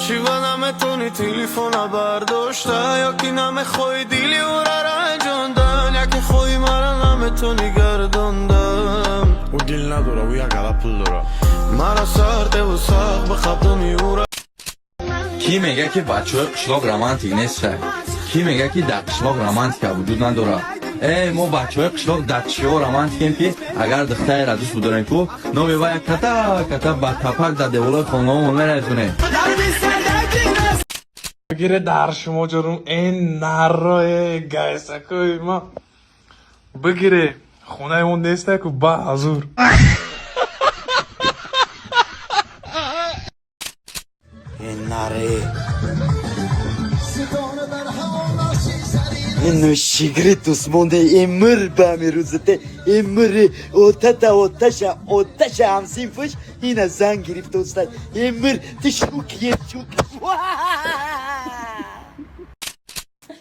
چی بدم تونی تلفن برداشته یا کی نم خوی دیلی او را رنجاندن یا که خوی مرا نم تونی گرداندم او دل نداره او یک علا پول داره مرا سرده و ساق بخبدونی او را. کی میگه که بچه های قشلاق رومانتیک نیست؟ کی میگه که در قشلاق رومانتیک وجود نداره؟ ما بچه های قشلاق در چیا رومانتیکیم که اگر دختری را دوست بداریم که نامی باید کتا با تپک در دیوالای خانه‌مون نرسونه. بگیره در شما جرم این نرای گایسکوی ما بگیره خونه اون نیسته که با حضور این نره این نوشیگری دوستمونده امر به میروزده امر آتش همسین فش این زن گرفت استاد امر تشوکیه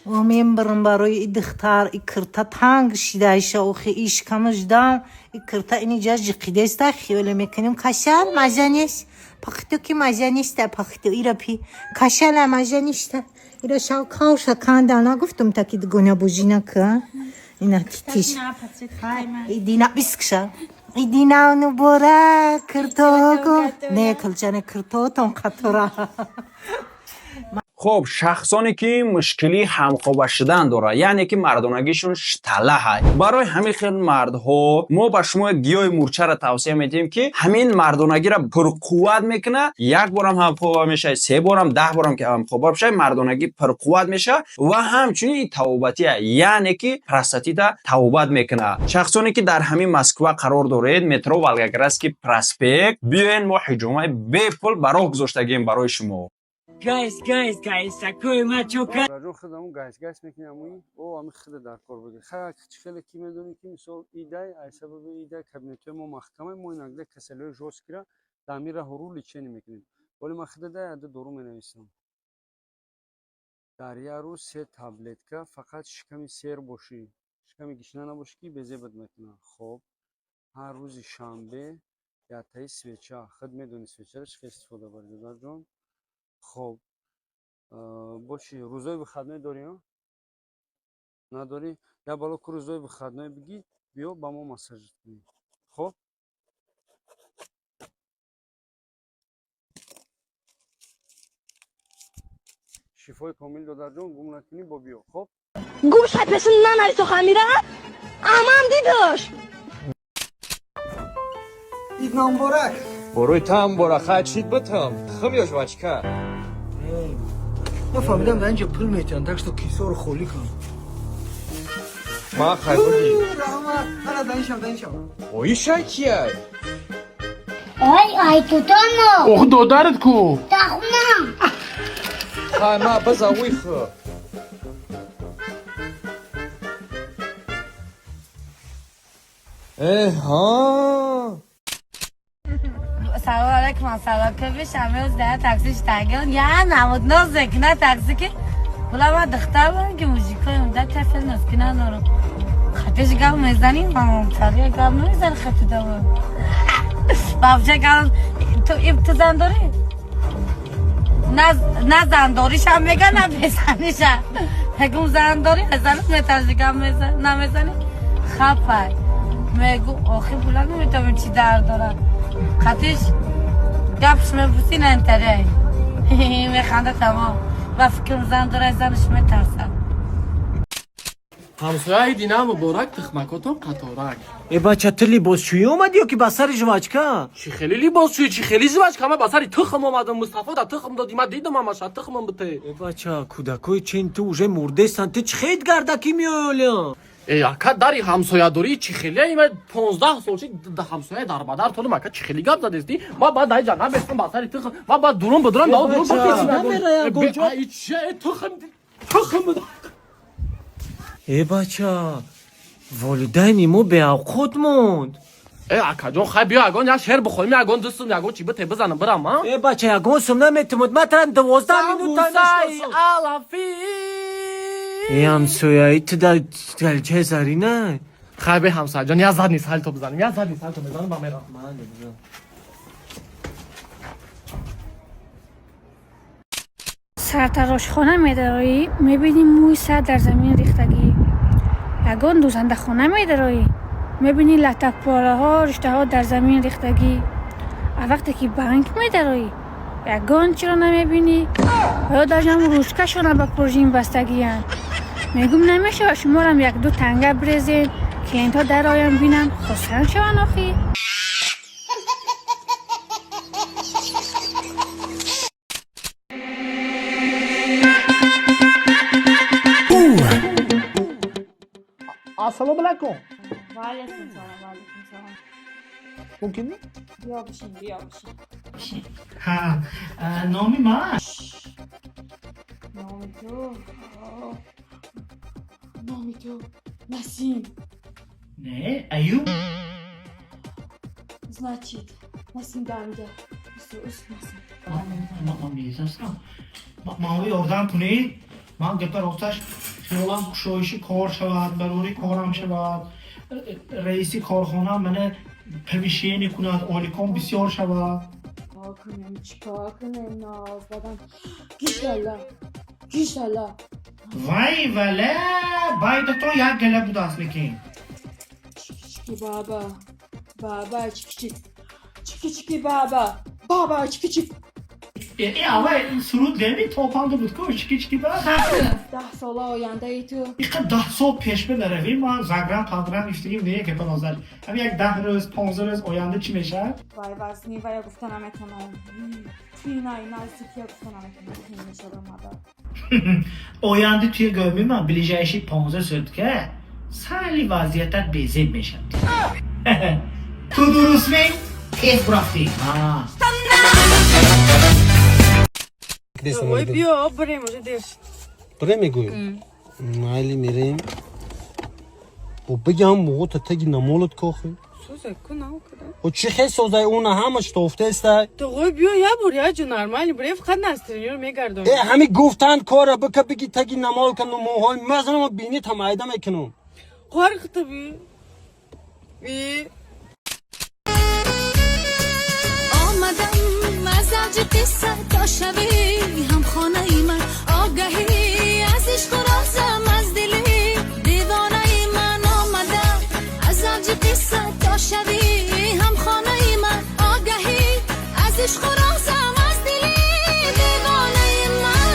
ومن برم برای دختر اکرتا تانگ شدایش اوخی ایش کمش دام اکرتا اینی جاج قیدستا خیلی میکنیم کشل مزانیش پختو که مزانیشتا پختو ایرا پی کشل مزانیشتا ایرا شاو کاوشا کاندل نگفتم تا که دگونه بوجینا که اینا تیتیش ایدینا بیسکشا ایدینا اونو بورا کرتو گفت نه کلچانه کرتو تون خطورا. خب شخصانی که مشکلی همخوابه شدن داره یعنی که مردانگیشون شتله های برای همین خیلی مردها ما به شما گیاه مورچه را توصیه میدیم که همین مردانگی را پرقوت میکنه یک بارم همخوابه میشه 3 بارم 10 بارم که همخوابه بشه مردانگی پرقوت میشه و همچنین توبتی یعنی که پراستاتیت توبت میکنه. شخصانی که در همین مسکو قرار دارید مترو ولگاگراسکی پراسپکت بیاین ما حجومه بی پول برای گذاشتگیم برای شما. Guys, سکوی ما چوکا راجون خودمون گایس میکنیم اموی او هم خود در کار بگیر خیلی کی میدونی که مثلا ایده ای سبب ایده کابینت ما محکمه ما نگله کسلوی جوس کرا تعمیر هرول چنین میکنیم ولی ما خود ده دورو مینویسم در یه روز 3 تابلت که فقط شکمی سیر باشی شکمی گشنه نباشی که بزه بد میکنه. خب هر روز شنبه یا تای سویچه خود میدونی سویچه رو چه استفاده بردی جون. خب باشی روزای به خدمه داری ها؟ نداری؟ یا بالا که روزای به خدمه بگی بیا با ما مساج کنی. خب شفای کامل دادر جان گم نکنی با بیا. خب گوش های پسن نماری تو خمیره امام دیداش ایدنام بارک بروی تام برا خدشید بتم خمیاش وچکا ما فهمیدم در اینجا پول میتونن دکش تو کیسه رو خولی کن ما خیلی رحمت هلا دانشم اوی شکیه ای توتانو اوه دادرت کو تخمم خواهی ما بزا اوی خو ها سلام علیکم سلام که بشم از ده تاکسیش تاگل یا نمود نازک نه تاکسی که ولی ما دختر بودم که موزیکای اونده تفل نسکی ندارم خطش گم میزنیم مامام تاریه گم نمیزن خطی دارم بابچه گم تو زن داری؟ نه زن داریش هم میگن نه بزنیش هم هگم زن داری ازن میترزی گم نمیزنی خفای میگو آخی بولا نمیتونم چی در دارم خطیش گفش میبوسی ننتره میخنده تمام و فکر زن داره زنش میترسن همسایه دینا مبارک تخمکاتون قطارک ای بچه تو لباسشویی اومدی یا که بسر جواجکا چی خیلی لباسشویی چی خیلی جواجکا من بسر تخم اومدم مصطفی در تخم دادی من دیدم همش تخمم بته ای بچه کودکای چین تو اوژه مرده سن تو چه خیلی گردکی میالی ای اکا داری همسایه داری چی خیلی ایمه 15 سال چی همسایه در بدر طول مکه چی خیلی گپ زدستی ما بعد دای جناب بستم بسر تخم ما بعد درون بدرم داو درون بکشم ای چه تخم ای بچه والدین ما به اوقات موند ای اکا جون خواهی بیا اگان یک شهر بخوریم اگان دستم اگان چی بته بزنم برم ها ای بچه اگان سم نمیتمود مترن 12 مینوت ای همسایه تو در گلچه زری نه خواهی به همسایه جان یا زد نیست حال تو بزنیم یا زد نیست حال تو بزنیم با میرم سرتراشخانه میداری میبینی موی سر در زمین ریختگی. یگان دوزنده خانه میداری میبینی لطک پاره ها رشته ها در زمین ریختگی. وقتی که بانک میداری یگان چرا نمیبینی؟ یا در جمع روزکشونه به پروژین بستگی هن. میگم نمیشه شما هم یک دو تنگه بریزین که اینتا در آیم بینن خسرن شون آخی. السلام علیکم. و علیکم سلام. ممکنه؟ بیا بشین. ها نامی من. نامی تو نسیم. نه ایوب. Значит, Nasim Damga. Nasim. من می‌دونستم. ما یاردم کنید. من گپ راستش خیالم گشایشی کار شود، برای کارم شود. رئیسی کارخانه من پویشینی کند، آلیکام بسیار شود. چیکار کنم ناز بدم. گیشالا. وای وله باید تو یک گله بود است لیکن. چیکی بابا چیکی بابا چیکی. اول سرود گمی توپانده بود که چیکی بابا. 10 سال آینده ای تو. ایقا 10 سال پیش برویم ما زگرم پدرم اشتگیم دیگه که پنازل. هم یک 10 روز 15 روز آینده چی میشه؟ وای وزنی وای گفتنم اتونم. توی نزدیکی گفتنم اتونم میشه رو آینده توی گمی من بلیجایشی 15 سال که سالی وضعیتت بیزید میشم. تو درست می؟ تیز برافتی. وای بیا بریم اونجا دیرش. بریم میگویم مایلی میریم و بگم موقع تا تگی نمولت کاخی سوزه کنم کدام و چی خیلی سوزه اون همش توفته است تو وای بیا یا بریا جو نرمالی برای فقط نسترین رو میگردم همین گفتن کاره بکه بگی تگی نمال کنم موهای مزنم بینی تمایده میکنم خوار خطبی آمدم از عجب قصه تا شبی هم خانه ای من آگهی از عشق و رازم از دلی دیوانه ای من آمدم از عجب قصه تا شبی هم خانه ای من آگهی از عشق و رازم از دلی دیوانه ای من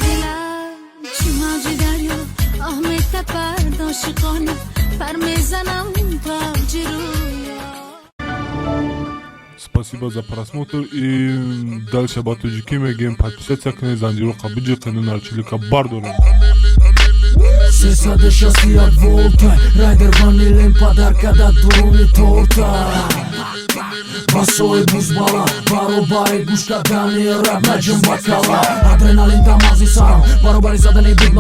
دلم چی موج دریا آه می تپد عاشقانه پر میزنم پاوجی رویا. Спасибо за просмотр и дальше батуджики мегем подписаться к Занжиру Кабиджи канал Чилика Бардора. 360 volta Rider vanilin padarkada duruni torta Басои бузбала баробари гӯш кардани рап наҷм бакала Адреналин дамази сарам баробари задани буд